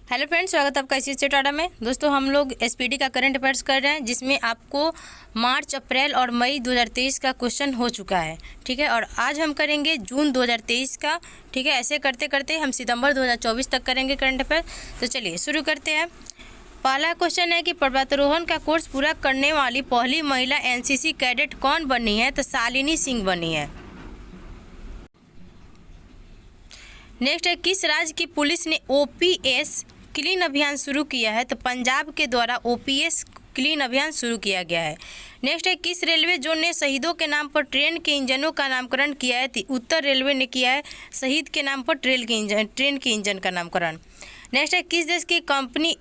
Hello friends, स्वागत है आपका ICSE टाटा में। दोस्तों, हम लोग SPD का करंट अफेयर्स कर रहे हैं, जिसमें आपको मार्च, अप्रैल और मई 2023 का क्वेश्चन हो चुका है। ठीक है, और आज हम करेंगे जून 2023 का। ठीक है, ऐसे करते करते हम सितंबर 2024 तक करेंगे करंट अफेयर। तो चलिए शुरू करते हैं। पहला क्वेश्चन है कि पर्वतारोहण का कोर्स पूरा करने वाली पहली महिला NCC कैडेट कौन बनी है? तो शालिनी सिंह बनी है। नेक्स्ट है, किस राज्य की पुलिस ने OPS क्लीन अभियान शुरू किया है? तो पंजाब के द्वारा OPS क्लीन अभियान शुरू किया गया है। नेक्स्ट है, किस रेलवे जोन ने शहीदों के नाम पर ट्रेन के इंजनों का नामकरण किया है? तो उत्तर रेलवे ने किया है शहीद के नाम पर ट्रेन के इंजन का नामकरण। नेक्स्ट है, किस देश की company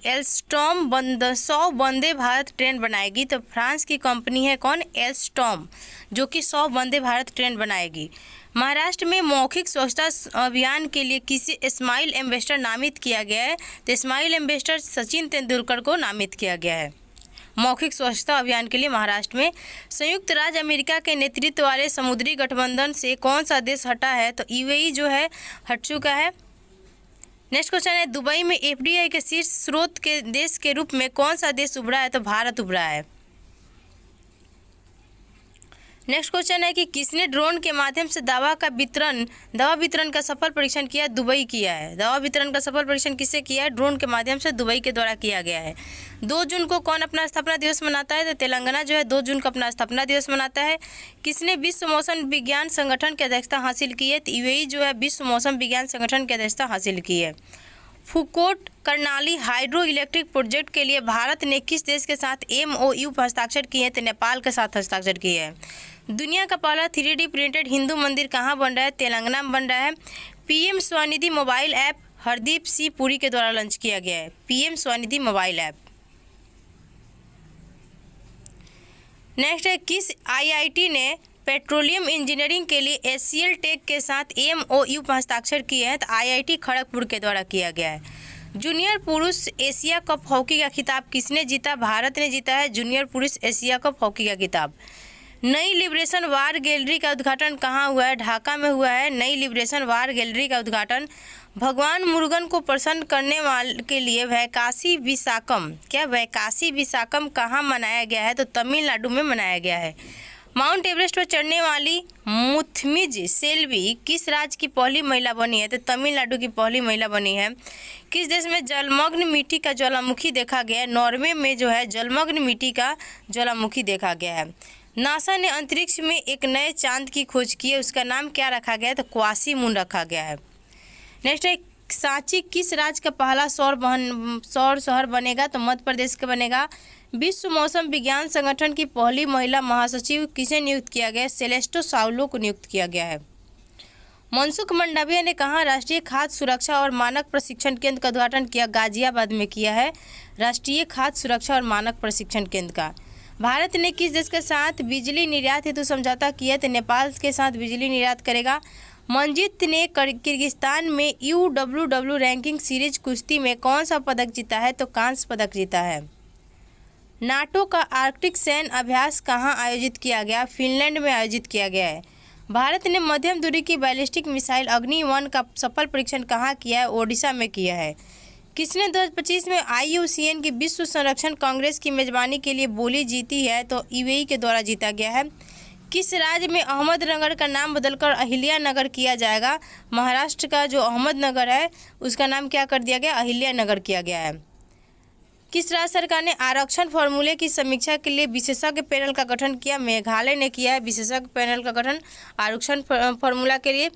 Alstom 100 Vande Bharat train बनाएगी? तो फ्रांस की कंपनी है कौन? एल्स्टॉम, जो कि 100 वंदे भारत ट्रेन बनाएगी। महाराष्ट्र में मौखिक स्वच्छता अभियान के लिए किसे स्माइल एम्बेसडर नामित किया गया है? तो स्माइल एम्बेसडर सचिन तेंदुलकर को नामित किया गया है मौखिक स्वच्छता अभियान के लिए महाराष्ट्र में। संयुक्त राज्य अमेरिका के नेतृत्व वाले समुद्री गठबंधन से कौन सा देश हटा है? तो UAE जो है हट चुका है। नेक्स्ट क्वेश्चन है, दुबई में FDI के शीर्ष स्रोत के देश के रूप में कौन सा देश उभरा है? तो भारत उभरा है। नेक्स्ट क्वेश्चन है कि किसने ड्रोन के माध्यम से दवा वितरण का सफल परीक्षण किया? दुबई किया है। दवा वितरण का सफल परीक्षण किससे किया है? ड्रोन के माध्यम से दुबई के द्वारा किया गया है। 2 जून को कौन अपना स्थापना दिवस मनाता है? तो तेलंगाना जो है 2 जून को अपना स्थापना दिवस मनाता है। किसने विश्व मौसम विज्ञान संगठन की अध्यक्षता हासिल की है? तो UAE जो है विश्व मौसम विज्ञान संगठन की अध्यक्षता हासिल की है। फूकोट कर्नाली हाइड्रो इलेक्ट्रिक प्रोजेक्ट के लिए भारत ने किस देश के साथ MOU पर हस्ताक्षर किए हैं? तो नेपाल के साथ हस्ताक्षर किए हैं। दुनिया का पहला 3D प्रिंटेड हिंदू मंदिर कहाँ बन रहा है? तेलंगाना में बन रहा है। PM Svanidhi mobile app Hardeep Singh Puri के द्वारा लॉन्च किया गया है। PM Svanidhi mobile app. Next है, किस IIT ने पेट्रोलियम इंजीनियरिंग के लिए HCL टेक के साथ MOU पर हस्ताक्षर किए हैं? तो IIT खड़गपुर के द्वारा किया गया है। जूनियर पुरुष एशिया कप हॉकी का खिताब किसने जीता? भारत ने जीता है जूनियर पुरुष एशिया कप हॉकी का खिताब। नई लिबरेशन वार गैलरी का उद्घाटन कहाँ हुआ है? ढाका में हुआ है नई लिबरेशन वार गैलरी का उद्घाटन। भगवान मुरुगन को प्रसन्न करने वाले के लिए वैकासी विशाकम कहाँ मनाया गया है? तो तमिलनाडु में मनाया गया है। माउंट एवरेस्ट पर चढ़ने वाली मुथमिज सेल्वी किस राज्य की पहली महिला बनी है? तो तमिलनाडु की पहली महिला बनी है। किस देश में जलमग्न मिट्टी का ज्वालामुखी देखा गया है? नॉर्वे में जो है जलमग्न मिट्टी का ज्वालामुखी देखा गया है। नासा ने अंतरिक्ष में एक नए चांद की खोज की है, उसका नाम क्या रखा गया है? तो क्वासी मून रखा गया है। नेक्स्ट है, सांची किस राज्य का पहला सौर शहर बनेगा? तो मध्य प्रदेश का बनेगा। विश्व मौसम विज्ञान संगठन की पहली महिला महासचिव किसे नियुक्त किया गया? सेलेस्टो साउलो को नियुक्त किया गया है। मनसुख मंडाविया ने कहाँ राष्ट्रीय खाद्य सुरक्षा और मानक प्रशिक्षण केंद्र का उद्घाटन किया? गाजियाबाद में किया है राष्ट्रीय खाद्य सुरक्षा और मानक प्रशिक्षण केंद्र का। भारत ने किस देश के साथ बिजली निर्यात हेतु समझौता किया? तो नेपाल के साथ बिजली निर्यात करेगा। मंजीत ने किर्गिस्तान में UWW रैंकिंग सीरीज कुश्ती में कौन सा पदक जीता है? तो कांस्य पदक जीता है। नाटो का आर्कटिक सैन्य अभ्यास कहाँ आयोजित किया गया? फिनलैंड में आयोजित किया गया है। भारत ने मध्यम दूरी की बैलिस्टिक मिसाइल अग्नि-1 का सफल परीक्षण कहाँ किया है? ओडिशा में किया है। किसने 2025 में IUCN की विश्व संरक्षण कांग्रेस की मेजबानी के लिए बोली जीती है? तो UAE के द्वारा जीता गया है। किस राज्य में अहमदनगर का नाम बदलकर अहिल्या नगर किया जाएगा? महाराष्ट्र का जो अहमदनगर है उसका नाम क्या कर दिया गया? अहिल्या नगर किया गया है। किस राज्य सरकार ने आरक्षण फॉर्मूले की समीक्षा के लिए विशेषज्ञ पैनल का गठन किया? मेघालय ने किया है विशेषज्ञ पैनल का गठन आरक्षण फॉर्मूला के लिए।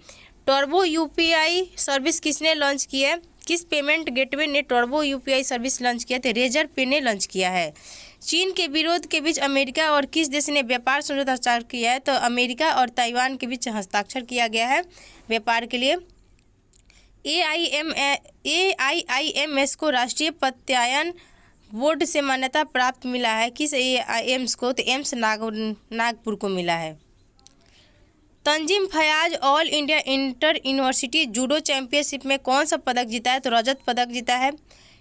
टर्बो UPI सर्विस किसने लॉन्च की है? किस पेमेंट गेटवे ने टर्बो UPI सर्विस लॉन्च किया? तो रेजर पे ने लॉन्च किया है। चीन के विरोध के बीच अमेरिका और किस देश ने व्यापार समझौता हस्ताक्षर किया है? तो अमेरिका और ताइवान के बीच हस्ताक्षर किया गया है व्यापार के लिए। AIIMS को राष्ट्रीय प्रत्यायन बोर्ड से मान्यता प्राप्त मिला है। किस AIMS को? तो एम्स नागपुर को मिला है। Tanzeem Fayaz all India inter university judo championship में कौन सा पदक जीता है? तो रजत पदक जीता है।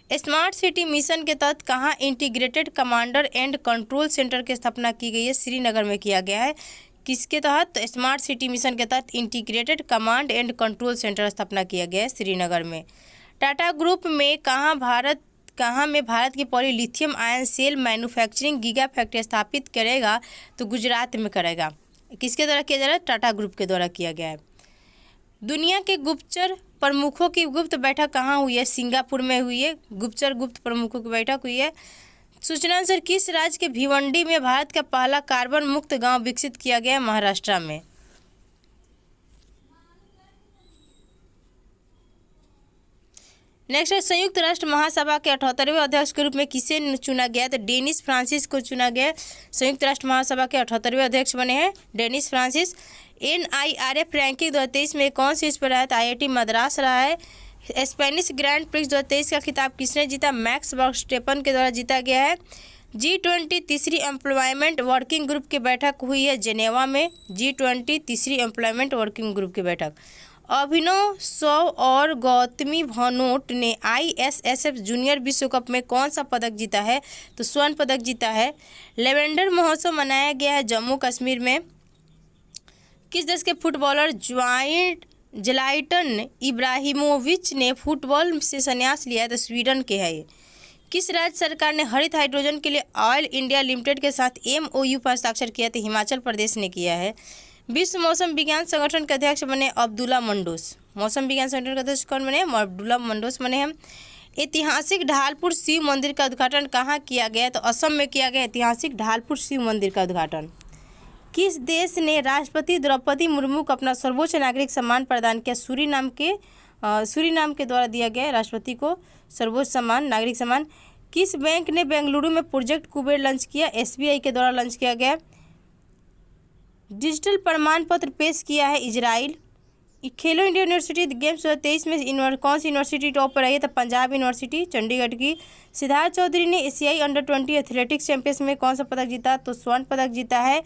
स्मार्ट सिटी मिशन के तहत कहाँ integrated commander and control centre की स्थापना की गई है? श्रीनगर में किया गया है। किसके तहत? स्मार्ट सिटी मिशन के तहत integrated command and control centre स्थापना किया गया है श्रीनगर में। टाटा ग्रुप में कहाँ में भारत की पहली lithium ion cell manufacturing giga factory स्थापित करेगा? तो गुजरात में करेगा। किसके द्वारा किया जा रहा है? टाटा ग्रुप के द्वारा किया गया है। दुनिया के गुप्तचर प्रमुखों की गुप्त बैठक कहाँ हुई है? सिंगापुर में हुई है। गुप्त प्रमुखों की बैठक हुई है। सूचना अनुसार किस राज्य के भिवंडी में भारत का पहला कार्बन मुक्त गांव विकसित किया गया? महाराष्ट्र में। नेक्स्ट है, संयुक्त राष्ट्र महासभा के 78वें अध्यक्ष के रूप में किसे चुना गया? तो डेनिस फ्रांसिस को चुना गया। संयुक्त राष्ट्र महासभा के 78वें अध्यक्ष बने हैं डेनिस फ्रांसिस। NIRF रैंकिंग 2023 में कौन सी इस पर रहा है? तो IIT मद्रास रहा है। स्पेनिश ग्रैंड प्रिक्स 2023 का खिताब किसने जीता? मैक्स वर्स्टेपन के द्वारा जीता गया है। G20 तीसरी एम्प्लॉयमेंट वर्किंग ग्रुप की बैठक हुई है जेनेवा में। G20 तीसरी एम्प्लॉयमेंट वर्किंग ग्रुप की बैठक। अभिनव सौ और गौतमी भानोट ने ISSF जूनियर विश्व कप में कौन सा पदक जीता है? तो स्वर्ण पदक जीता है। लेवेंडर महोत्सव मनाया गया है जम्मू कश्मीर में। किस देश के फुटबॉलर ज़्लाइटन इब्राहिमोविच ने फुटबॉल से संन्यास लिया है? तो स्वीडन के है ये। किस राज्य सरकार ने हरित हाइड्रोजन के लिए ऑयल इंडिया लिमिटेड के साथ MOU पर हस्ताक्षर किया? तो हिमाचल प्रदेश ने किया है। विश्व मौसम विज्ञान संगठन के अध्यक्ष बने अब्दुल्ला मंडोस। मौसम विज्ञान संगठन के अध्यक्ष कौन बने? अब्दुल्ला मंडोस बने हैं। ऐतिहासिक ढालपुर शिव मंदिर का उद्घाटन कहाँ किया गया? तो असम में किया गया ऐतिहासिक ढालपुर शिव मंदिर का उद्घाटन। किस देश ने राष्ट्रपति द्रौपदी मुर्मू को अपना सर्वोच्च नागरिक सम्मान प्रदान किया? सूरीनाम के द्वारा दिया गया राष्ट्रपति को सर्वोच्च सम्मान, नागरिक सम्मान। किस बैंक ने बेंगलुरु में प्रोजेक्ट कुबेर लॉन्च किया? SBI के द्वारा लॉन्च किया गया। डिजिटल प्रमाण पत्र पेश किया है इजराइल। खेलो इंडिया यूनिवर्सिटी गेम्स 2023 में कौन सी यूनिवर्सिटी टॉप पर आई है? तो पंजाब यूनिवर्सिटी चंडीगढ़ की। सिद्धार्थ चौधरी ने एशियाई अंडर-20 एथलेटिक्स चैंपियंस में कौन सा पदक जीता? तो स्वर्ण पदक जीता है।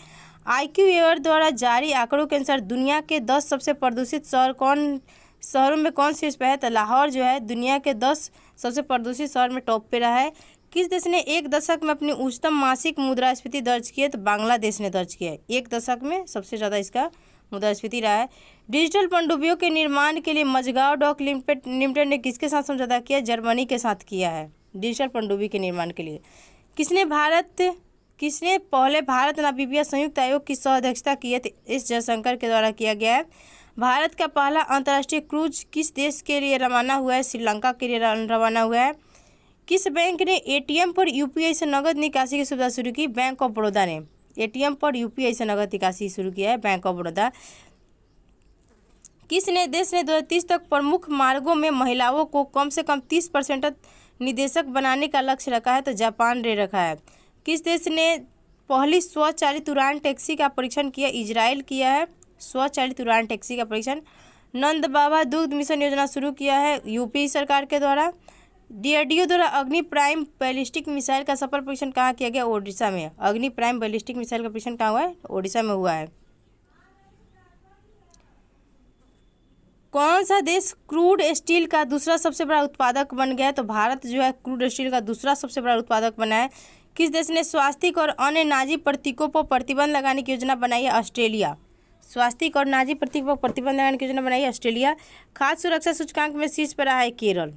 IQAWARD द्वारा जारी आंकड़ों के अनुसार दुनिया के 10 सबसे प्रदूषित शहरों में कौन शीर्ष पे है? तो लाहौर जो है दुनिया के 10 सबसे प्रदूषित शहर में टॉप पे रहा है। किस देश ने एक दशक में अपनी उच्चतम मासिक मुद्रास्फीति दर्ज की है? तो बांग्लादेश ने दर्ज किया है। एक दशक में सबसे ज़्यादा इसका मुद्रास्फीति रहा है। डिजिटल पनडुब्बियों के निर्माण के लिए मझगांव डॉक लिमिटेड ने किसके साथ समझौता किया? जर्मनी के साथ किया है डिजिटल पनडुब्बी के निर्माण के लिए। किसने पहले भारत नामीबिया संयुक्त आयोग की सह अध्यक्षता की है? एस जयशंकर के द्वारा किया गया है। भारत का पहला अंतर्राष्ट्रीय क्रूज किस देश के लिए रवाना हुआ है? श्रीलंका के लिए रवाना हुआ है। किस बैंक ने ATM पर UPI से नगद निकासी की सुविधा शुरू की? बैंक ऑफ बड़ौदा ने ATM पर UPI से नगद निकासी शुरू किया है, बैंक ऑफ बड़ौदा। किस देश ने 2030 तक प्रमुख मार्गों में महिलाओं को कम से कम 30% निदेशक बनाने का लक्ष्य रखा है? तो जापान ने रखा है। किस देश ने पहली स्वचालित उड़ान टैक्सी का परीक्षण किया? इजराइल किया है स्वचालित उड़ान टैक्सी का परीक्षण। नंद बाबा दुग्ध मिशन योजना शुरू किया है UP सरकार के द्वारा। DRDO द्वारा अग्नि प्राइम बैलिस्टिक मिसाइल का सफल परीक्षण कहाँ किया गया? ओडिशा में। अग्नि प्राइम बैलिस्टिक मिसाइल का परीक्षण कहाँ हुआ है? ओडिशा में हुआ है। कौन सा देश क्रूड स्टील का दूसरा सबसे बड़ा उत्पादक बन गया है? तो भारत जो है क्रूड स्टील का दूसरा सबसे बड़ा उत्पादक बना है। किस देश ने स्वास्थ्य और अन्य नाजी प्रतीकों पर प्रतिबंध लगाने की योजना बनाई है? ऑस्ट्रेलिया। स्वास्थ्य और नाजी प्रतीक पर प्रतिबंध लगाने की योजना बनाई है ऑस्ट्रेलिया। खाद्य सुरक्षा सूचकांक में शीर्ष पर रहा है केरल।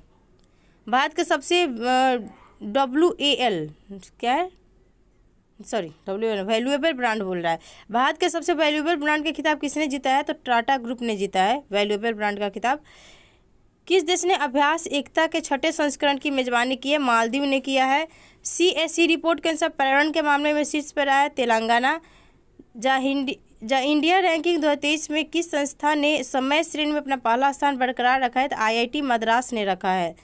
भारत के सबसे वैल्यूएबल ब्रांड बोल रहा है। भारत के सबसे वैल्यूएबल ब्रांड के खिताब किसने जीता है? तो टाटा ग्रुप ने जीता है वैल्यूएबल ब्रांड का खिताब। किस देश ने अभ्यास एकता के 6ठे संस्करण की मेजबानी की है? मालदीव ने किया है। CSE रिपोर्ट के अनुसार पर्यावरण के मामले में शीर्ष पर रहा है तेलंगाना। इंडिया रैंकिंग 2023 में किस संस्था ने समय श्रेणी में अपना पहला स्थान बरकरार रखा है? तो IIT मद्रास ने रखा है।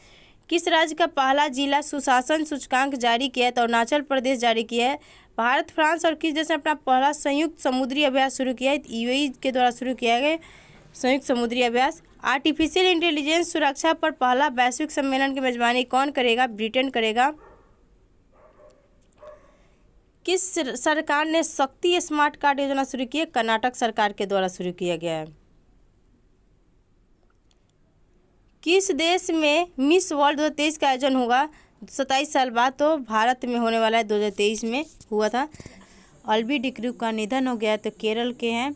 किस राज्य का पहला जिला सुशासन सूचकांक जारी किया है? तो अरुणाचल प्रदेश जारी किया है। भारत, फ्रांस और किस देश ने अपना पहला संयुक्त समुद्री अभ्यास शुरू किया है? UAE के द्वारा शुरू किया गया संयुक्त समुद्री अभ्यास। आर्टिफिशियल इंटेलिजेंस सुरक्षा पर पहला वैश्विक सम्मेलन की मेजबानी कौन करेगा? ब्रिटेन करेगा। किस सरकार ने शक्ति स्मार्ट कार्ड योजना शुरू की है? कर्नाटक सरकार के द्वारा शुरू किया गया है। किस देश में मिस वर्ल्ड 2023 का आयोजन होगा? 27 साल बाद। तो भारत में होने वाला है। 2023 में हुआ था। अल्बी डिक्रू का निधन हो गया है। तो केरल के हैं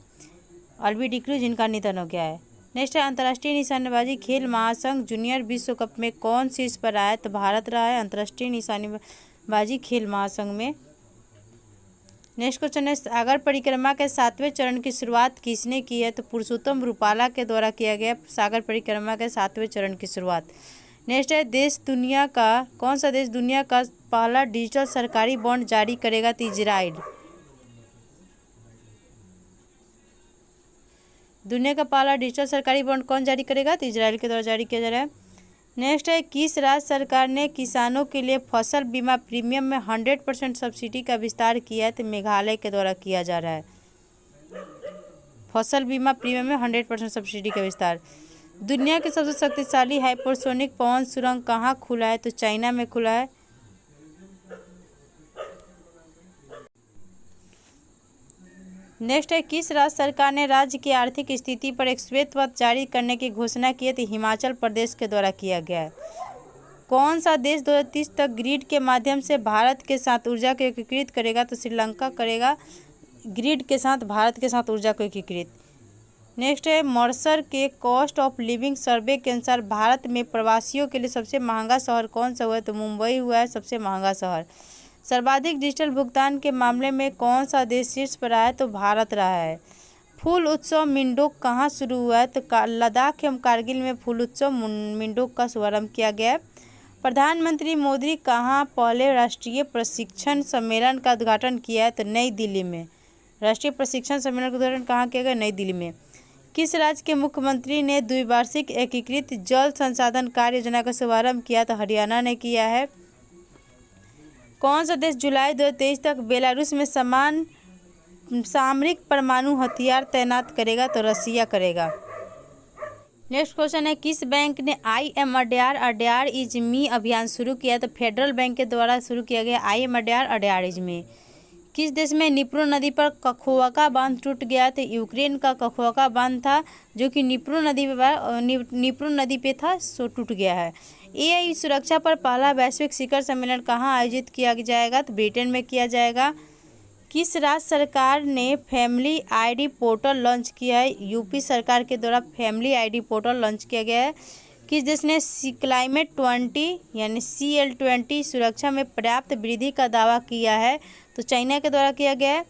अल्बी डिक्रू जिनका निधन हो गया है। नेक्स्ट है अंतर्राष्ट्रीय निशानेबाजी खेल महासंघ जूनियर विश्व कप में कौन शीर्ष पर आया है? तो भारत रहा है अंतर्राष्ट्रीय निशानेबाजी खेल महासंघ में। नेक्स्ट क्वेश्चन है सागर परिक्रमा के 7वें चरण की शुरुआत किसने की है? तो पुरुषोत्तम रूपाला के द्वारा किया गया सागर परिक्रमा के 7वें चरण की शुरुआत। नेक्स्ट है कौन सा देश दुनिया का पहला डिजिटल सरकारी बॉन्ड जारी करेगा? तो इजराइल। दुनिया का पहला डिजिटल सरकारी बॉन्ड कौन जारी करेगा? तो इजराइल के द्वारा जारी किया जा रहा है। नेक्स्ट है किस राज्य सरकार ने किसानों के लिए फसल बीमा प्रीमियम में 100% सब्सिडी का विस्तार किया है? तो मेघालय के द्वारा किया जा रहा है फसल बीमा प्रीमियम में 100% सब्सिडी का विस्तार। दुनिया के सबसे शक्तिशाली हाइपरसोनिक पवन सुरंग कहाँ खुला है? तो चाइना में खुला है। नेक्स्ट है किस राज्य सरकार ने राज्य की आर्थिक स्थिति पर एक श्वेत पत्र जारी करने की घोषणा की है? तो हिमाचल प्रदेश के द्वारा किया गया है। कौन सा देश 2030 तक ग्रिड के माध्यम से भारत के साथ ऊर्जा को एकीकृत करेगा? तो श्रीलंका करेगा ग्रिड के साथ भारत के साथ ऊर्जा को एकीकृत। नेक्स्ट है मर्सर के कॉस्ट ऑफ लिविंग सर्वे के अनुसार भारत में प्रवासियों के लिए सबसे महंगा शहर कौन सा हुआ है? तो मुंबई हुआ है सबसे महंगा शहर। सर्वाधिक डिजिटल भुगतान के मामले में कौन सा देश शीर्ष पर आया है? तो भारत रहा है। फूल उत्सव मिंडोक कहाँ शुरू हुआ है? तो लद्दाख एवं कारगिल में फूल उत्सव मिंडोक का शुभारंभ किया गया है। प्रधानमंत्री मोदी कहाँ पहले राष्ट्रीय प्रशिक्षण सम्मेलन का उद्घाटन किया है? तो नई दिल्ली में। राष्ट्रीय प्रशिक्षण सम्मेलन का उद्घाटन कहाँ किया गया? नई दिल्ली में। किस राज्य के मुख्यमंत्री ने द्विवार्षिक एकीकृत जल संसाधन कार्य योजना का शुभारंभ किया? तो हरियाणा ने किया है। कौन सा देश जुलाई 2023 तक बेलारूस में सामरिक परमाणु हथियार तैनात करेगा? तो रसिया करेगा। नेक्स्ट क्वेश्चन है किस बैंक ने I am Adyar is me अभियान शुरू किया? तो फेडरल बैंक के द्वारा शुरू किया गया I am Adyar is me. किस देश में निप्रो नदी पर कखोवाका बांध टूट गया? तो यूक्रेन का कखोवाका बांध था जो कि निप्रो नदी पे था, सो टूट गया है। एआई सुरक्षा पर पहला वैश्विक शिखर सम्मेलन कहाँ आयोजित किया जाएगा? तो ब्रिटेन में किया जाएगा। किस राज्य सरकार ने फैमिली आईडी पोर्टल लॉन्च किया है? यूपी सरकार के द्वारा फैमिली आईडी पोर्टल लॉन्च किया गया है। किस देश ने क्लाइमेट 20 यानी CL20 सुरक्षा में पर्याप्त वृद्धि का दावा किया है? तो चाइना के द्वारा किया गया है।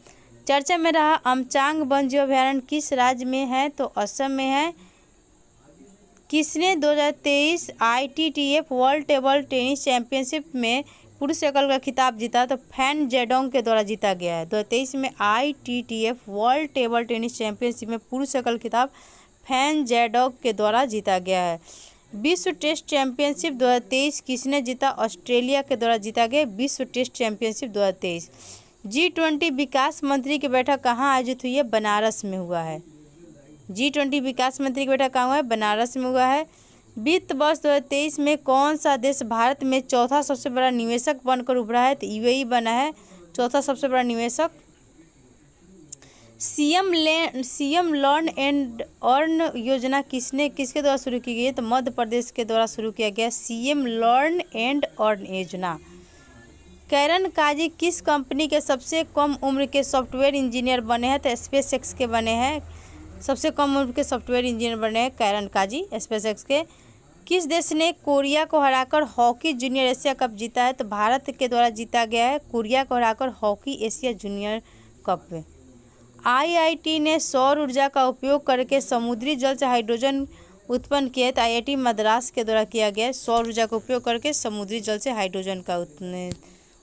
चर्चा में रहा अमचांग वन्यजीव अभयारण्य किस राज्य में है? तो असम में है। किसने 2023 ITTF world table tennis championship में पुरुष एकल का खिताब जीता? तो फैन जेडोंग के द्वारा जीता गया है। 2023 में ITTF world table tennis championship में पुरुष एकल खिताब फैन जेडोंग के द्वारा जीता गया है। विश्व टेस्ट चैंपियनशिप 2023 किसने जीता? ऑस्ट्रेलिया के द्वारा जीता गया विश्व टेस्ट चैंपियनशिप 2023। G20 विकास मंत्री की बैठक कहाँ आयोजित हुई है? बनारस में हुआ है। G20 विकास मंत्री की बैठक कहाँ हुआ है? बनारस में हुआ है। वित्त वर्ष 2023 में कौन सा देश भारत में चौथा सबसे बड़ा निवेशक बनकर उभरा है? तो UAE बना है चौथा सबसे बड़ा निवेशक। सीएम लर्न एंड अर्न योजना किसके द्वारा शुरू की गई है? तो मध्य प्रदेश के द्वारा शुरू किया गया सीएम लर्न एंड अर्न योजना। कैरन काजी किस कंपनी के सबसे कम उम्र के सॉफ्टवेयर इंजीनियर बने हैं? तो SpaceX के बने हैं। सबसे कम उम्र के सॉफ्टवेयर इंजीनियर बने हैं कैरन काजी SpaceX के। किस देश ने कोरिया को हराकर हॉकी जूनियर एशिया कप जीता है? तो भारत के द्वारा जीता गया है कोरिया को हराकर हॉकी एशिया जूनियर कप में। IIT ने सौर ऊर्जा का उपयोग करके समुद्री जल से हाइड्रोजन उत्पन्न किया है। तो IIT मद्रास के द्वारा किया गया है सौर ऊर्जा का उपयोग करके समुद्री जल से हाइड्रोजन का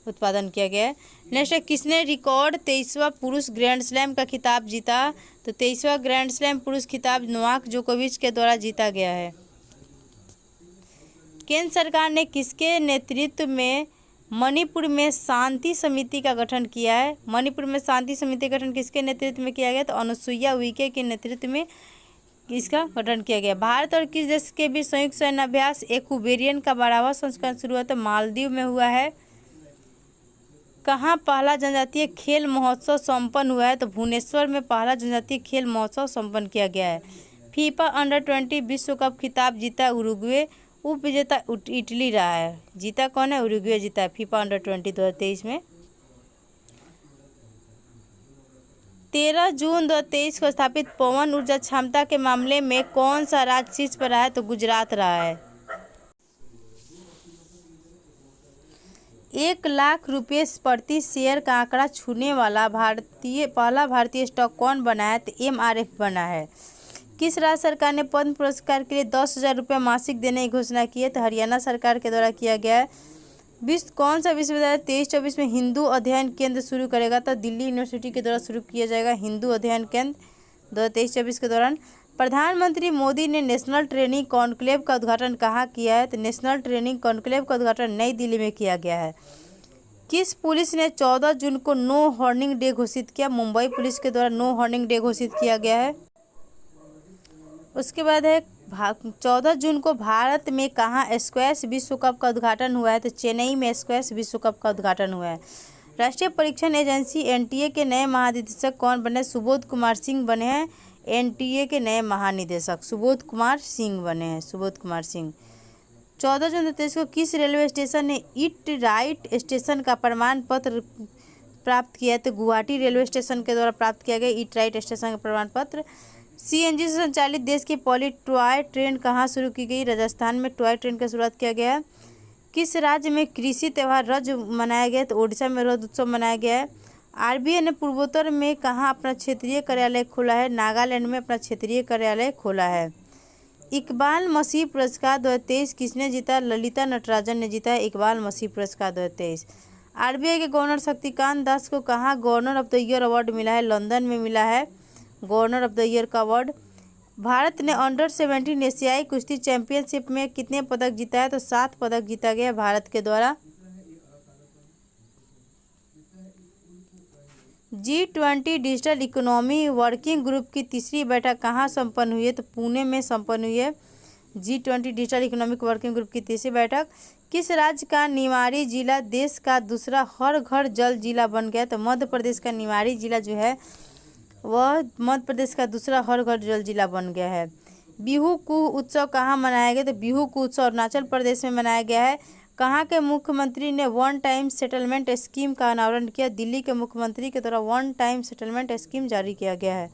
उत्पादन किया गया है। नेक्स्ट है किसने रिकॉर्ड 23वां पुरुष ग्रैंड स्लैम का खिताब जीता? तो 23वां ग्रैंड स्लैम पुरुष खिताब नोवाक जोकोविच के द्वारा जीता गया है। केंद्र सरकार ने किसके नेतृत्व में मणिपुर में शांति समिति का गठन किया है? मणिपुर में शांति समिति का गठन किसके नेतृत्व में किया गया? तो अनुसुईया उइके के नेतृत्व में इसका गठन किया गया। भारत और किस देश के बीच संयुक्त सैन्य अभ्यास एक्वेरियन का 12वां संस्करण शुरू हुआ? तो मालदीव में हुआ है। कहाँ पहला जनजातीय खेल महोत्सव संपन्न हुआ है? तो भुवनेश्वर में पहला जनजातीय खेल महोत्सव संपन्न किया गया है। फीफा अंडर-20 विश्व कप खिताब जीता उरुग्वे, उप विजेता इटली रहा है। जीता कौन है? उरुग्वे जीता है फीफा अंडर-20 2023 में। 13 जून 2023 को स्थापित पवन ऊर्जा क्षमता के मामले में कौन सा राज्य शीर्ष पर रहा है? तो गुजरात रहा है। 1 लाख रुपये प्रति शेयर का आंकड़ा छूने वाला पहला भारतीय स्टॉक कौन बना है? तो MRF बना है। किस राज्य सरकार ने पद्म पुरस्कार के लिए 10,000 रुपये मासिक देने की घोषणा की है? तो हरियाणा सरकार के द्वारा किया गया है। कौन सा विश्वविद्यालय 23-24 में हिंदू अध्ययन केंद्र शुरू करेगा? तो दिल्ली यूनिवर्सिटी के द्वारा शुरू किया जाएगा हिंदू अध्ययन केंद्र 2023-24 के दौरान। प्रधानमंत्री मोदी ने नेशनल ट्रेनिंग कॉन्क्लेव का उद्घाटन कहाँ किया है? तो नेशनल ट्रेनिंग कॉन्क्लेव का उद्घाटन नई दिल्ली में किया गया है। किस पुलिस ने 14 जून को नो हॉर्निंग डे घोषित किया? मुंबई पुलिस के द्वारा नो हॉर्निंग डे घोषित किया गया है। उसके बाद है 14 जून को भारत में कहाँ स्क्वैश विश्व कप का उद्घाटन हुआ है? तो चेन्नई में स्क्वैश विश्व कप का उद्घाटन हुआ है। राष्ट्रीय परीक्षण एजेंसी NTA के नए महानिदेशक कौन बने? सुबोध कुमार सिंह बने हैं। NTA के नए महानिदेशक सुबोध कुमार सिंह बने हैं। सुबोध कुमार सिंह 14 जून 2023 को किस रेलवे स्टेशन ने ईट राइट स्टेशन का प्रमाण पत्र प्राप्त किया है? तो गुवाहाटी रेलवे स्टेशन के द्वारा प्राप्त किया गया ईट राइट स्टेशन का प्रमाण पत्र। CNG से संचालित देश की पहली टॉय ट्रेन कहाँ शुरू की गई? राजस्थान में टॉय ट्रेन का शुरुआत किया गया है। किस राज्य में कृषि त्यौहार रज मनाया गया? तो ओडिशा में रज उत्सव मनाया गया है। RBI ने पूर्वोत्तर में कहाँ अपना क्षेत्रीय कार्यालय खोला है? नागालैंड में अपना क्षेत्रीय कार्यालय खोला है। इकबाल मसीह पुरस्कार 2023 किसने जीता? ललिता नटराजन ने जीता है इकबाल मसीह पुरस्कार 2023। RBI के गवर्नर शक्तिकांत दास को कहाँ governor of the year award मिला है? लंदन में मिला है गवर्नर ऑफ द ईयर का अवार्ड। भारत ने अंडर-17 एशियाई कुश्ती चैंपियनशिप में कितने पदक जीता है? तो 7 पदक जीता गया भारत के द्वारा। G20 digital economy working group की तीसरी बैठक कहाँ संपन्न हुई है? तो पुणे में संपन्न हुई है G20 digital economic working group की तीसरी बैठक। किस राज्य का निवाड़ी जिला देश का दूसरा हर घर जल जिला बन गया? तो मध्य प्रदेश का निवाड़ी जिला जो है वह मध्य प्रदेश का दूसरा हर घर जल जिला बन गया है। बिहू कू उत्सव कहाँ मनाया गया? तो बिहू कू उत्सव अरुणाचल प्रदेश में मनाया गया है। कहाँ के मुख्यमंत्री ने वन टाइम सेटलमेंट स्कीम का अनावरण किया? दिल्ली के मुख्यमंत्री के द्वारा वन टाइम सेटलमेंट स्कीम जारी किया गया है।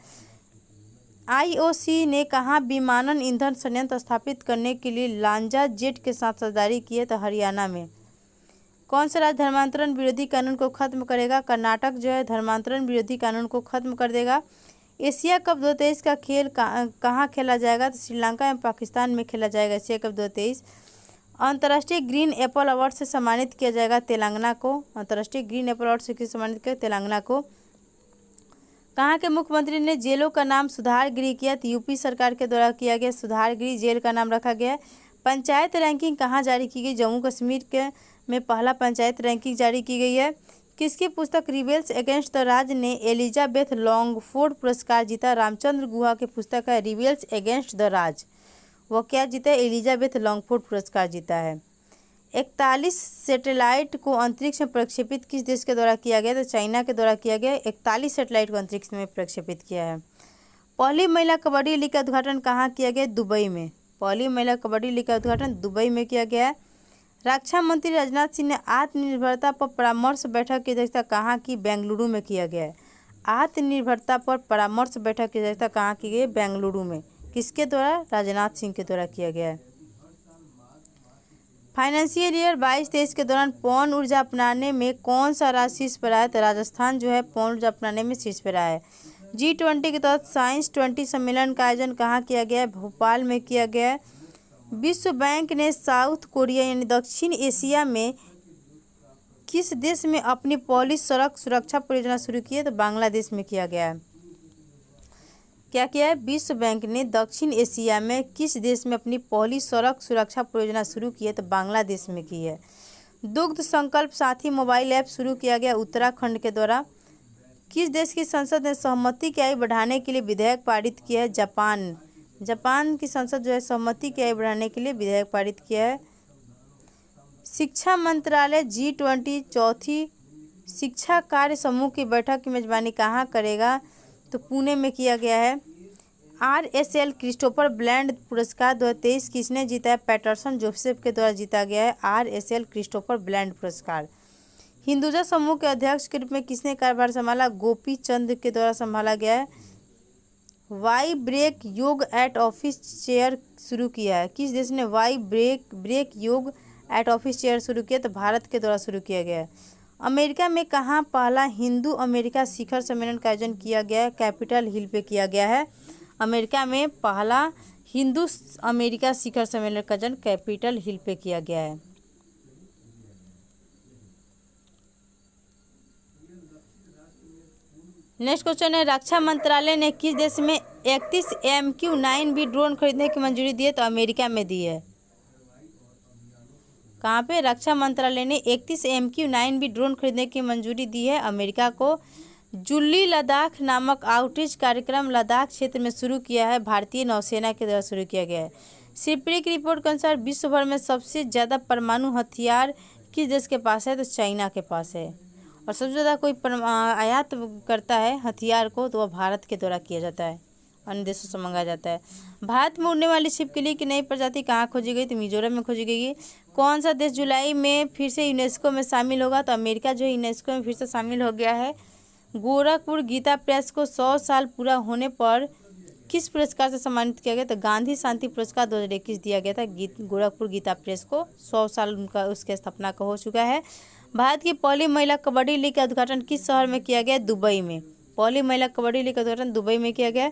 IOC ने कहाँ विमानन ईंधन संयंत्र स्थापित करने के लिए लांजा जेट के साथ साझेदारी की है? तो हरियाणा में। कौन सा राज्य धर्मांतरण विरोधी कानून को खत्म करेगा? कर्नाटक जो है धर्मांतरण विरोधी कानून को खत्म कर देगा। एशिया कप 2023 का खेल कहाँ खेला जाएगा? तो श्रीलंका एवं पाकिस्तान में खेला जाएगा एशिया कप 2023। अंतर्राष्ट्रीय ग्रीन एप्पल अवार्ड से सम्मानित किया जाएगा तेलंगाना को। अंतर्राष्ट्रीय ग्रीन एप्पल अवार्ड से किस सम्मानित किया? तेलंगाना को। कहाँ के मुख्यमंत्री ने जेलों का नाम सुधार गृह किया? तो यूपी सरकार के द्वारा किया गया सुधार गृह जेल का नाम रखा गया है। पंचायत रैंकिंग कहाँ जारी की गई? जम्मू कश्मीर के में पहला पंचायत रैंकिंग जारी की गई है। किसकी पुस्तक रिबेल्स अगेंस्ट द राज ने एलिजाबेथ लॉन्गफोर्ड पुरस्कार जीता? रामचंद्र गुहा की पुस्तक है रिबेल्स अगेंस्ट द राज। वह क्या जीता है? एलिजाबेथ लॉन्गफोर्ड पुरस्कार जीता है। 41 सैटेलाइट को अंतरिक्ष में प्रक्षेपित किस देश के द्वारा किया गया? तो चाइना के द्वारा किया गया। 41 सैटेलाइट को अंतरिक्ष में प्रक्षेपित किया है। पहली महिला कबड्डी लीग का उद्घाटन कहाँ किया गया? दुबई में। पहली महिला कबड्डी लीग का उद्घाटन दुबई में किया गया है। रक्षा मंत्री राजनाथ सिंह ने आत्मनिर्भरता पर परामर्श बैठक की अध्यक्षता कहाँ की? बेंगलुरु में किया गया है। आत्मनिर्भरता पर परामर्श बैठक की अध्यक्षता कहाँ की गई? बेंगलुरु में। किसके द्वारा? राजनाथ सिंह के द्वारा किया गया है। फाइनेंशियल ईयर 22-23 के दौरान पवन ऊर्जा अपनाने में कौन सा राज्य शीर्ष पर आया? तो राजस्थान जो है पवन ऊर्जा अपनाने में शीर्ष पर आया है। G20 के तहत साइंस 20 सम्मेलन का आयोजन कहाँ किया गया है? भोपाल में किया गया है। विश्व बैंक ने साउथ कोरिया यानी दक्षिण एशिया में किस देश में अपनी पहली सड़क सुरक्षा परियोजना शुरू की है? तो बांग्लादेश में किया गया है। क्या किया है? विश्व बैंक ने दक्षिण एशिया में किस देश में अपनी पहली सड़क सुरक्षा परियोजना शुरू की है? तो बांग्लादेश में की है। दुग्ध संकल्प साथी मोबाइल ऐप शुरू किया गया उत्तराखंड के द्वारा। किस देश की संसद ने सहमति की आयु बढ़ाने के लिए विधेयक पारित किया है? जापान। जापान की संसद जो है सहमति की आयु बढ़ाने के लिए विधेयक पारित किया है। शिक्षा मंत्रालय G20 चौथी शिक्षा कार्य समूह की बैठक की मेजबानी कहाँ करेगा? तो पुणे में किया गया है। RSL क्रिस्टोफर ब्लैंड पुरस्कार 2023 किसने जीता है? पैटरसन जोसेफ के द्वारा जीता गया है RSL क्रिस्टोफर ब्लैंड पुरस्कार। हिंदुजा समूह के अध्यक्ष के रूप में किसने कार्यभार संभाला? गोपी चंद के द्वारा संभाला गया है। वाई ब्रेक योग एट ऑफिस चेयर शुरू किया है? किस देश ने वाई ब्रेक योग एट ऑफिस चेयर शुरू किया? तो भारत के द्वारा शुरू किया गया है। अमेरिका में कहाँ पहला हिंदू अमेरिका शिखर सम्मेलन का आयोजन किया गया है? कैपिटल हिल पे किया गया है। अमेरिका में पहला हिंदू अमेरिका शिखर सम्मेलन का आयोजन कैपिटल हिल पे किया गया है। नेक्स्ट क्वेश्चन है, रक्षा मंत्रालय ने किस देश में 31 MQ-9B ड्रोन खरीदने की मंजूरी दी है? तो अमेरिका में दी है। कहाँ पे? रक्षा मंत्रालय ने 31 MQ-9B ड्रोन खरीदने की मंजूरी दी है अमेरिका को। जुल्ली लद्दाख नामक आउटरीच कार्यक्रम लद्दाख क्षेत्र में शुरू किया है, भारतीय नौसेना के द्वारा शुरू किया गया है। सिप्री की रिपोर्ट के अनुसार विश्व भर में सबसे ज़्यादा परमाणु हथियार किस देश के पास है? तो चाइना के पास है। और सबसे ज़्यादा कोई आयात करता है हथियार को तो वह भारत के द्वारा किया जाता है, अन्य देशों से मंगाया जाता है। भारत में उड़ने वाली छिपकली की नई प्रजाति कहाँ खोजी गई? तो मिजोरम में खोजी गई। कौन सा देश जुलाई में फिर से यूनेस्को में शामिल होगा? तो अमेरिका जो है यूनेस्को में फिर से शामिल हो गया है। गोरखपुर गीता प्रेस को 100 साल पूरा होने पर किस पुरस्कार से सम्मानित किया गया? तो गांधी शांति पुरस्कार 2021 दिया गया था। गोरखपुर गीता प्रेस को 100 साल उनका उसके स्थापना का हो चुका है। भारत की पहली महिला कबड्डी लीग का उद्घाटन किस शहर में किया गया? दुबई में। पहली महिला कबड्डी लीग का उद्घाटन दुबई में किया गया।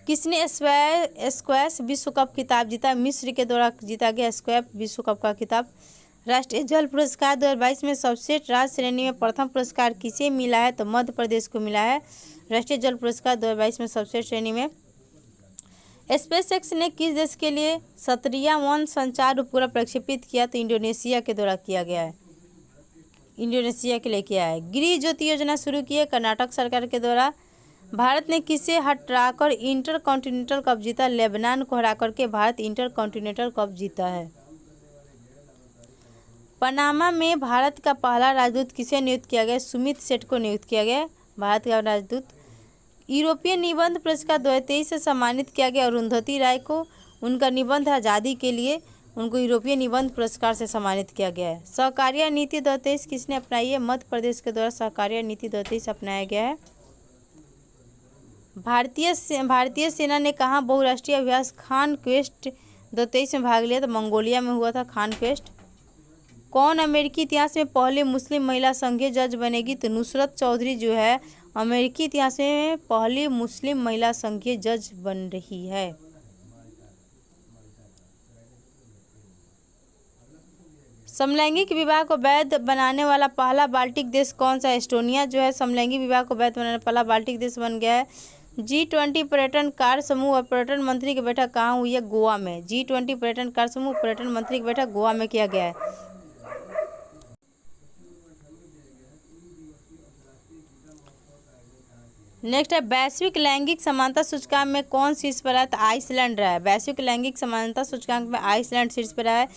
किसने स्क्वैश विश्व कप खिताब जीता? मिस्र के द्वारा जीता गया स्क्वैश विश्व कप का खिताब। राष्ट्रीय जल पुरस्कार 2022 में सबसे राज्य श्रेणी में प्रथम पुरस्कार किसे मिला है? तो मध्य प्रदेश को मिला है। राष्ट्रीय जल पुरस्कार 2022 में सबसे श्रेणी में। स्पेसएक्स ने किस देश के लिए 17वां संचार उपग्रह प्रक्षेपित किया? तो इंडोनेशिया के द्वारा किया गया है। इंडोनेशिया के लिए किया है। गृह ज्योति योजना शुरू की है कर्नाटक सरकार के द्वारा। भारत ने किसे हराकर इंटर कॉन्टिनेंटल कप जीता? लेबनान को हराकर के भारत इंटर कॉन्टिनेंटल कप जीता है। पनामा में भारत का पहला राजदूत किसे नियुक्त किया गया? सुमित सेठ को नियुक्त किया गया भारत का राजदूत। यूरोपीय निबंध पुरस्कार 2023 से सम्मानित किया गया अरुंधति राय को। उनका निबंध आज़ादी के लिए उनको यूरोपीय निबंध पुरस्कार से सम्मानित किया गया है। सहकारिता नीति 2023 किसने अपनाई है? मध्य प्रदेश के द्वारा सहकारिता नीति 2023 अपनाया गया है। भारतीय सेना ने कहाँ बहुराष्ट्रीय अभ्यास खान क्वेस्ट 2023 में भाग लिया? तो मंगोलिया में हुआ था खान क्वेस्ट। कौन अमेरिकी इतिहास में पहले मुस्लिम महिला संघीय जज बनेगी? तो नुसरत चौधरी जो है अमेरिकी इतिहास में पहली मुस्लिम महिला संघीय जज बन रही है। समलैंगिक विवाह को वैध बनाने वाला पहला बाल्टिक देश कौन सा? एस्टोनिया जो है समलैंगिक विवाह को वैध बनाने वाला पहला बाल्टिक देश बन गया है। G20 पर्यटन कार्य समूह और पर्यटन मंत्री की बैठक कहाँ हुई है? गोवा में। G20 पर्यटन कार्य समूह पर्यटन मंत्री की बैठक गोवा में किया गया है। नेक्स्ट है, वैश्विक लैंगिक समानता सूचकांक में कौन शीर्ष पर है? तो आइसलैंड रहा है। वैश्विक लैंगिक समानता सूचकांक में आइसलैंड शीर्ष पर रहा है।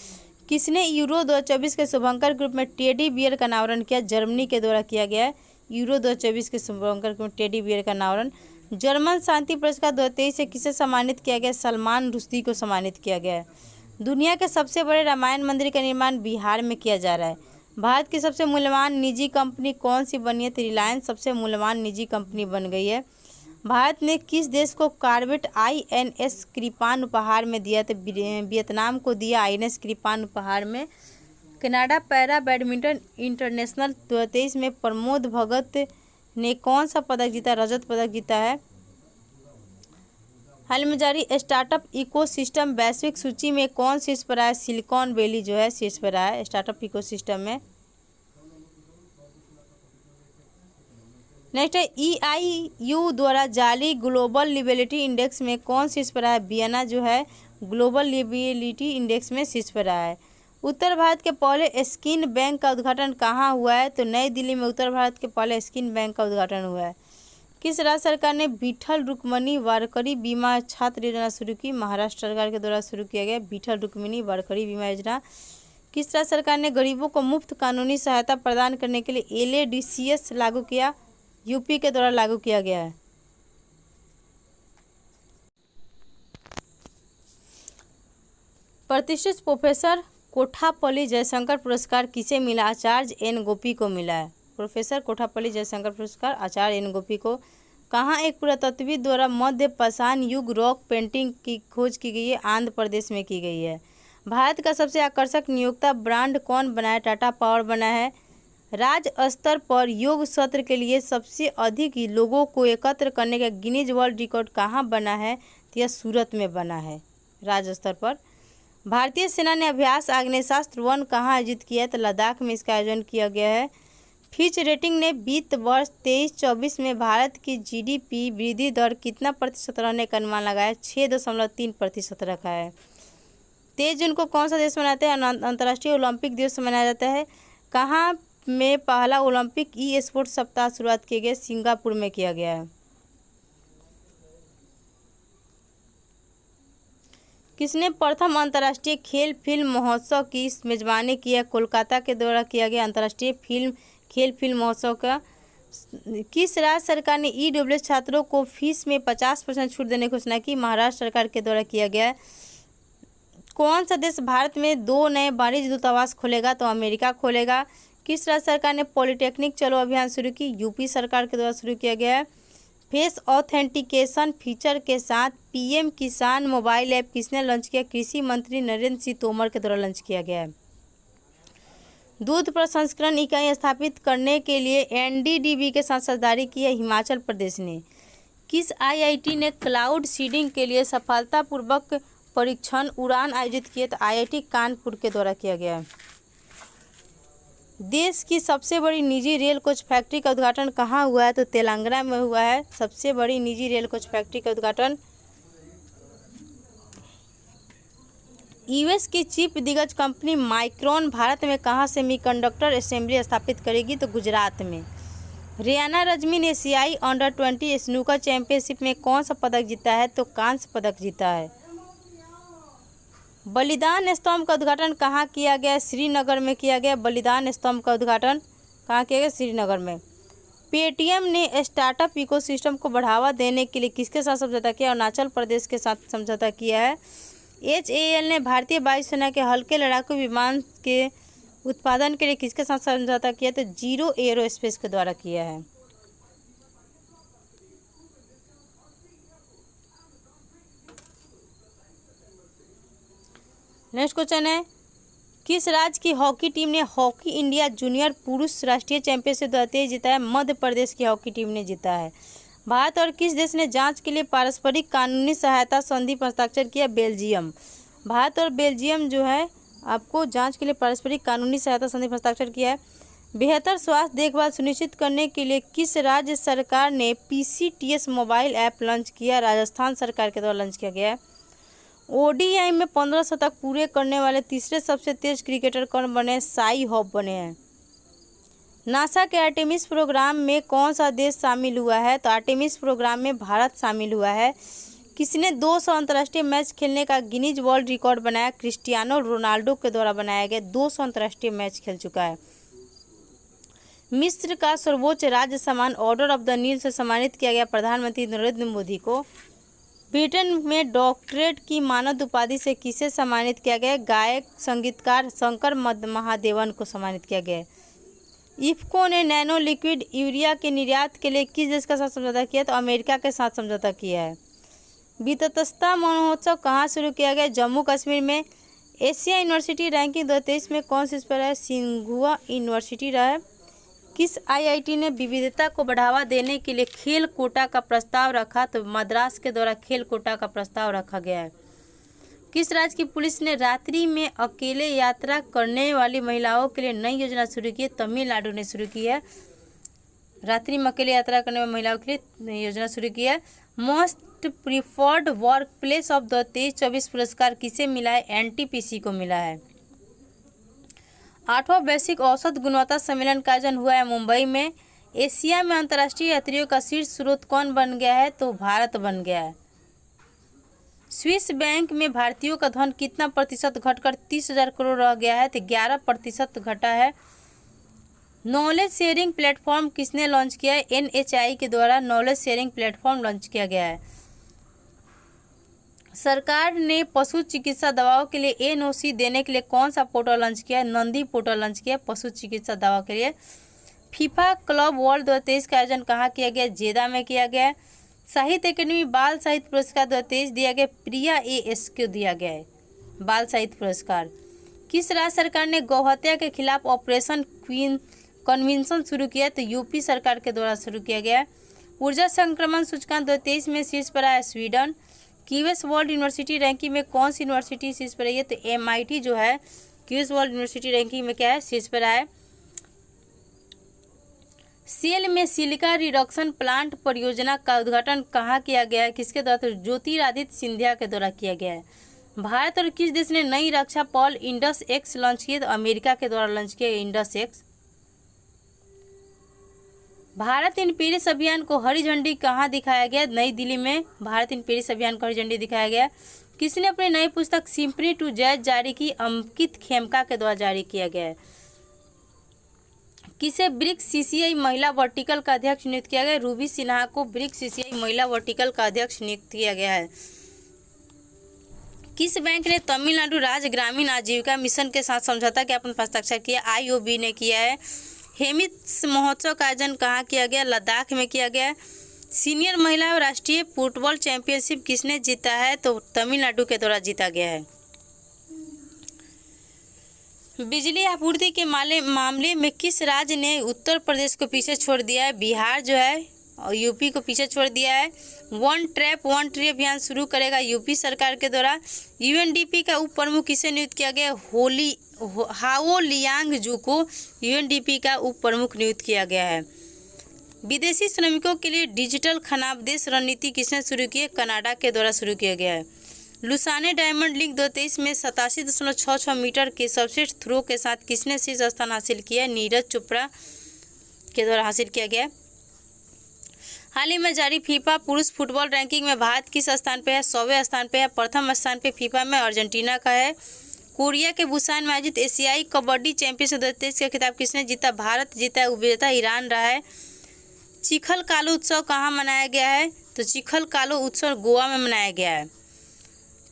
किसने यूरो 2024 के शुभंकर ग्रुप में टेडी बियर का अनावरण किया? जर्मनी के द्वारा किया गया है। यूरो 2024 के शुभंकर ग्रुप में टेडी बियर का अनावरण। जर्मन शांति पुरस्कार 2023 से किसे सम्मानित किया गया? सलमान रुश्दी को सम्मानित किया गया है। दुनिया के सबसे बड़े रामायण मंदिर का निर्माण बिहार में किया जा रहा है। भारत की सबसे मूल्यवान निजी कंपनी कौन सी बनी है? तो रिलायंस सबसे मूल्यवान निजी कंपनी बन गई है। भारत ने किस देश को कॉर्वेट INS कृपान उपहार में दिया? तो वियतनाम को दिया INS कृपान उपहार में। कनाडा पैरा बैडमिंटन इंटरनेशनल 2023 में प्रमोद भगत ने कौन सा पदक जीता? रजत पदक जीता है। हाल में जारी स्टार्टअप इकोसिस्टम वैश्विक सूची में कौन शीर्ष पर आया? सिलिकॉन वैली जो है शीर्ष पर आया स्टार्टअप इकोसिस्टम में। नेक्स्ट है, EIU द्वारा जारी ग्लोबल लिबिलिटी इंडेक्स में कौन शीर्ष पर आया? वियना जो है ग्लोबल लिबिलिटी इंडेक्स में शीर्ष पर आया है। उत्तर भारत के पहले स्किन बैंक का उद्घाटन कहाँ हुआ है? तो नई दिल्ली में उत्तर भारत के पहले स्किन बैंक का उद्घाटन हुआ है। किस राज्य सरकार ने विठल रुक्मिणी वारकरी बीमा छात्र योजना शुरू की? महाराष्ट्र सरकार के द्वारा शुरू किया गया विठल रुक्मिणी वारकरी बीमा योजना। किस राज्य सरकार ने गरीबों को मुफ्त कानूनी सहायता प्रदान करने के लिए LADCS लागू किया? यूपी के द्वारा लागू किया गया है। प्रतिष्ठित प्रोफेसर कोठापल्ली जयशंकर पुरस्कार किसे मिला? आचार्य एन गोपी को मिला है। प्रोफेसर कोठापल्ली जयशंकर पुरस्कार आचार्य एन गोपी को। कहाँ एक पुरातत्वविद द्वारा मध्य पाषाण युग रॉक पेंटिंग की खोज की गई है? आंध्र प्रदेश में की गई है। भारत का सबसे आकर्षक नियोक्ता ब्रांड कौन बना है? टाटा पावर बना है। राज्य स्तर पर योग सत्र के लिए सबसे अधिक लोगों को एकत्र करने का गिनीज वर्ल्ड रिकॉर्ड कहाँ बना है? तो यह सूरत में बना है राज्य स्तर पर। भारतीय सेना ने अभ्यास आग्नेयास्त्र 1 कहाँ आयोजित किया है? तो लद्दाख में इसका आयोजन किया गया है। फिच रेटिंग ने वित्त वर्ष 23-24 में भारत की जीडीपी वृद्धि दर कितना प्रतिशत रहने का अनुमान लगाया? 6.3% रखा है। 23 जून को कौन सा देश मनाते हैं? अंतर्राष्ट्रीय ओलंपिक दिवस मनाया जाता है। कहाँ में पहला ओलंपिक ई स्पोर्ट्स सप्ताह शुरुआत किए गए? सिंगापुर में किया गया है। किसने प्रथम अंतर्राष्ट्रीय खेल फिल्म महोत्सव की मेजबानी की है? कोलकाता के द्वारा किया गया अंतर्राष्ट्रीय खेल फिल्म महोत्सव का। किस राज्य सरकार ने ईडब्ल्यूएस छात्रों को फीस में 50% छूट देने की घोषणा की? महाराष्ट्र सरकार के द्वारा किया गया है। कौन सा देश भारत में 2 नए वाणिज्य दूतावास खोलेगा? तो अमेरिका खोलेगा। किस राज्य सरकार ने पॉलिटेक्निक चलो अभियान शुरू की? यूपी सरकार के द्वारा शुरू किया गया है। फेस ऑथेंटिकेशन फीचर के साथ पीएम किसान मोबाइल ऐप किसने लॉन्च किया? कृषि मंत्री नरेंद्र सिंह तोमर के द्वारा लॉन्च किया गया है। दूध प्रसंस्करण इकाई स्थापित करने के लिए एनडीडीबी के साथ साझेदारी की है हिमाचल प्रदेश ने। किस आईआईटी ने क्लाउड सीडिंग के लिए सफलतापूर्वक परीक्षण उड़ान आयोजित किए? तो आईआईटी कानपुर के द्वारा किया गया है। देश की सबसे बड़ी निजी रेल कोच फैक्ट्री का उद्घाटन कहाँ हुआ है? तो तेलंगाना में हुआ है सबसे बड़ी निजी रेल कोच फैक्ट्री का उद्घाटन। यूएस की चीफ दिग्गज कंपनी माइक्रोन भारत में कहाँ सेमीकंडक्टर असेंबली स्थापित करेगी? तो गुजरात में। रियाना रजमी ने एशियाई अंडर-20 स्नूकर चैंपियनशिप में कौन सा पदक जीता है? तो कांस्य पदक जीता है। बलिदान स्तंभ का उद्घाटन कहाँ किया गया? श्रीनगर में किया गया। बलिदान स्तंभ का उद्घाटन कहाँ किया गया? श्रीनगर में। पेटीएम ने स्टार्टअप इकोसिस्टम को बढ़ावा देने के लिए किसके साथ समझौता किया? अरुणाचल प्रदेश के साथ समझौता किया है। एचएएल ने भारतीय वायुसेना के हल्के लड़ाकू विमान के उत्पादन के लिए किसके साथ समझौता किया? तो जीरो एरोस्पेस के द्वारा किया है। नेक्स्ट क्वेश्चन है, किस राज्य की हॉकी टीम ने हॉकी इंडिया जूनियर पुरुष राष्ट्रीय चैंपियनशिप 2023 जीता है? मध्य प्रदेश की हॉकी टीम ने जीता है। भारत और किस देश ने जांच के लिए पारस्परिक कानूनी सहायता संधि पर हस्ताक्षर किया? बेल्जियम। भारत और बेल्जियम जो है आपको जांच के लिए पारस्परिक कानूनी सहायता संधि पर हस्ताक्षर किया है। बेहतर स्वास्थ्य देखभाल सुनिश्चित करने के लिए किस राज्य सरकार ने पीसीटीएस मोबाइल ऐप लॉन्च किया? राजस्थान सरकार के द्वारा लॉन्च किया गया है। ओडीआई में 15 शतक पूरे करने वाले तीसरे सबसे तेज क्रिकेटर कौन बने? साई होप बने हैं। नासा के आर्टेमिस प्रोग्राम में कौन सा देश शामिल हुआ है? तो आर्टेमिस प्रोग्राम में भारत शामिल हुआ है। किसने 200 अंतर्राष्ट्रीय मैच खेलने का गिनीज वर्ल्ड रिकॉर्ड बनाया? क्रिस्टियानो रोनाल्डो के द्वारा बनाया गया। 200 अंतर्राष्ट्रीय मैच खेल चुका है। मिस्र का सर्वोच्च राज्य सम्मान ऑर्डर ऑफ द नील से सम्मानित किया गया प्रधानमंत्री नरेंद्र मोदी को। ब्रिटेन में डॉक्टरेट की मानद उपाधि से किसे सम्मानित किया गया? गायक संगीतकार शंकर महादेवन को सम्मानित किया गया। इफ्को ने नैनो लिक्विड यूरिया के निर्यात के लिए किस देश के साथ समझौता किया? तो अमेरिका के साथ समझौता किया है। वितस्ता महोत्सव कहाँ शुरू किया गया? जम्मू कश्मीर में। एशिया यूनिवर्सिटी रैंकिंग 2023 में कौन सी पर है? सिंघुआ यूनिवर्सिटी रहा है। किस आईआईटी ने विविधता को बढ़ावा देने के लिए खेल कोटा का प्रस्ताव रखा? तो मद्रास के द्वारा खेल कोटा का प्रस्ताव रखा गया है। किस राज्य की पुलिस ने रात्रि में अकेले यात्रा करने वाली महिलाओं के लिए नई योजना शुरू की है? तमिलनाडु ने शुरू की है। रात्रि में अकेले यात्रा करने वाली महिलाओं के लिए योजना शुरू की है। Most preferred work place of 2023-24 पुरस्कार किसे मिला है? एनटीपीसी को मिला है। 8वां वैश्विक औसत गुणवत्ता सम्मेलन का आयोजन हुआ है मुंबई में। एशिया में अंतर्राष्ट्रीय यात्रियों का शीर्ष स्रोत कौन बन गया है? तो भारत बन गया है। स्विस बैंक में भारतीयों का धन कितना प्रतिशत घटकर 30,000 करोड़ रह गया है? तो 11% घटा है। नॉलेज शेयरिंग प्लेटफॉर्म किसने लॉन्च किया है? एनएचआई के द्वारा नॉलेज शेयरिंग प्लेटफॉर्म लॉन्च किया गया है। सरकार ने पशु चिकित्सा दवाओं के लिए एनओसी देने के लिए कौन सा पोर्टल लॉन्च किया है? नंदी पोर्टल लॉन्च किया पशु चिकित्सा दवा के लिए। फीफा क्लब वर्ल्ड 2023 का आयोजन कहाँ किया गया? जेदा में किया गया है। साहित्य अकेडमी बाल साहित्य पुरस्कार 2023 दिया गया, प्रिया एस को दिया गया है बाल साहित्य पुरस्कार। किस राज्य सरकार ने गौहत्या के खिलाफ ऑपरेशन क्वीन कन्वेंशन शुरू किया? तो यूपी सरकार के द्वारा शुरू किया गया है। ऊर्जा संक्रमण सूचकांक 2023 में शीर्ष पर आया Sweden. QS world university ranking में कौन सी यूनिवर्सिटी शीर्ष पर आई है? तो MIT जो है क्यूएस वर्ल्ड यूनिवर्सिटी रैंकिंग में क्या है? शीर्ष पर आया। सेल में सिलिका रिडक्शन प्लांट परियोजना का उद्घाटन कहाँ किया गया है? किसके द्वारा? तो ज्योतिरादित्य सिंधिया के द्वारा किया गया है। भारत और किस देश ने नई रक्षा पॉल इंडस एक्स लॉन्च किए? तो अमेरिका के द्वारा लॉन्च किया Indus x. Bharat in Paris अभियान को हरी झंडी कहाँ दिखाया गया? नई दिल्ली में भारत इन पेरिस अभियान को हरी झंडी दिखाया गया। किसने अपनी नई पुस्तक सिंपनी टू जैज जारी की? अंकित खेमका के द्वारा जारी किया गया है। किसे ब्रिक्स CCI महिला वर्टिकल का अध्यक्ष नियुक्त किया गया? रूबी सिन्हा को ब्रिक्स CCI महिला वर्टिकल का अध्यक्ष नियुक्त किया गया है। किस बैंक ने तमिलनाडु राज्य ग्रामीण आजीविका मिशन के साथ समझौता ज्ञापन पर हस्ताक्षर किया? IOB ने किया है। हेमिस महोत्सव का आयोजन कहाँ किया गया? लद्दाख में किया गया। सीनियर महिला राष्ट्रीय फुटबॉल चैंपियनशिप किसने जीता है? तो तमिलनाडु के द्वारा जीता गया है। बिजली आपूर्ति के मामले में किस राज्य ने उत्तर प्रदेश को पीछे छोड़ दिया है? बिहार जो है और यूपी को पीछे छोड़ दिया है। वन ट्रैप वन ट्री अभियान शुरू करेगा यूपी सरकार के द्वारा। UNDP का उप प्रमुख किसे नियुक्त किया गया? हाओ लियांगजू को UNDP का उप प्रमुख नियुक्त किया गया है। विदेशी श्रमिकों के लिए डिजिटल खानाबदेश रणनीति किसने शुरू की है? कनाडा के द्वारा शुरू किया गया है। लुसाने डायमंड लीग 2023 में 87.66 मीटर के सबसेट थ्रो के साथ किसने शीर्ष स्थान हासिल किया? नीरज चोपड़ा के द्वारा हासिल किया गया। हाल ही में जारी फीफा पुरुष फुटबॉल रैंकिंग में भारत किस स्थान पे है? 100वें स्थान पे है। प्रथम स्थान पे फीफा में अर्जेंटीना का है। कोरिया के बुसान में आयोजित एशियाई कबड्डी चैंपियनशिप 2023 का खिताब किसने जीता? भारत जीता है। उपविजेता ईरान रहा है। चिखल कालो उत्सव कहाँ मनाया गया है? तो चिखल कालो उत्सव गोवा में मनाया गया है।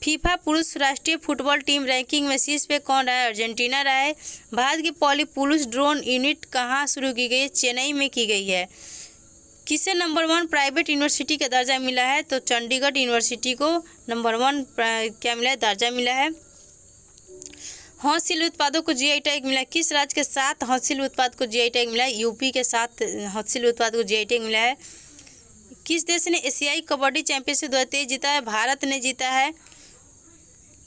फीफा पुरुष राष्ट्रीय फुटबॉल टीम रैंकिंग में शीर्ष पे कौन रहा है? अर्जेंटीना रहा है। भारत की पहली पुरुष ड्रोन यूनिट कहाँ शुरू की गई है? चेन्नई में की गई है। किसे नंबर 1 प्राइवेट यूनिवर्सिटी का दर्जा मिला है? तो चंडीगढ़ यूनिवर्सिटी को नंबर 1 क्या मिला है? दर्जा मिला है। हस्तशिल्प उत्पादों को GI टैग मिला है। किस राज्य के 7 हस्तशिल्प उत्पाद को GI टैग मिला है? यूपी के 7 हस्तशिल्प उत्पाद को GI टैग मिला है। किस देश ने एशियाई कबड्डी चैंपियनशिप 2023 जीता है? भारत ने जीता है।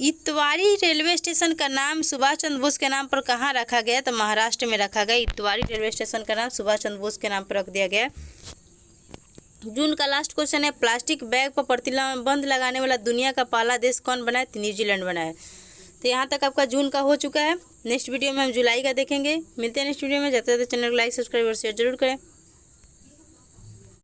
इतवारी रेलवे स्टेशन का नाम सुभाष चंद्र बोस के नाम पर कहाँ रखा गया? तो महाराष्ट्र में रखा गया। इतवारी रेलवे स्टेशन का नाम सुभाष चंद्र बोस के नाम पर रख दिया गया। जून का लास्ट क्वेश्चन है, प्लास्टिक बैग पर प्रतिबंध लगाने वाला दुनिया का पहला देश कौन बना है? तो न्यूजीलैंड बना है। तो यहाँ तक आपका जून का हो चुका है। नेक्स्ट वीडियो में हम जुलाई का देखेंगे। मिलते हैं नेक्स्ट वीडियो में। जब तक चैनल को लाइक सब्सक्राइब और शेयर जरूर करें।